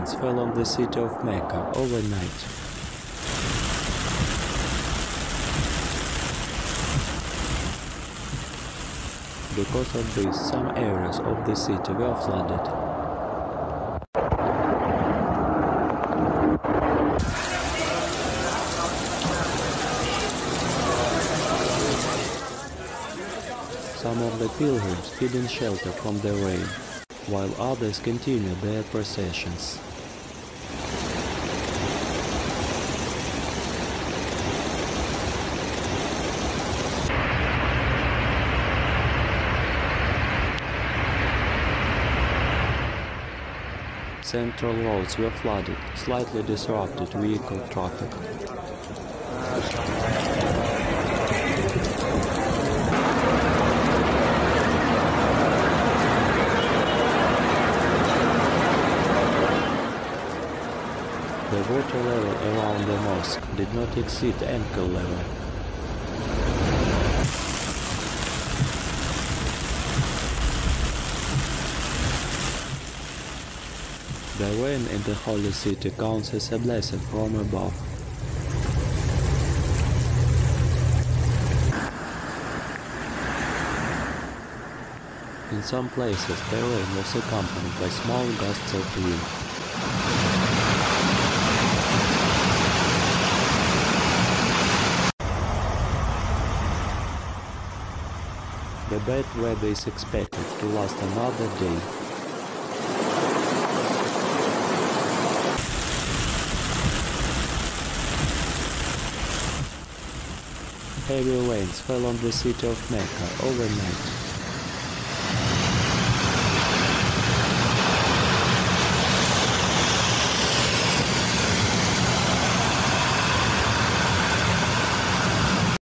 rains fell on the city of Mecca overnight. Because of this, some areas of the city were flooded. Some of the pilgrims hid in shelter from the rain, while others continued their processions. Central roads were flooded, slightly disrupted vehicle traffic. The water level around the mosque did not exceed ankle level. The rain in the holy city counts as a blessing from above. In some places, the rain was accompanied by small gusts of wind. The bad weather is expected to last another day. Heavy rains fell on the city of Mecca overnight.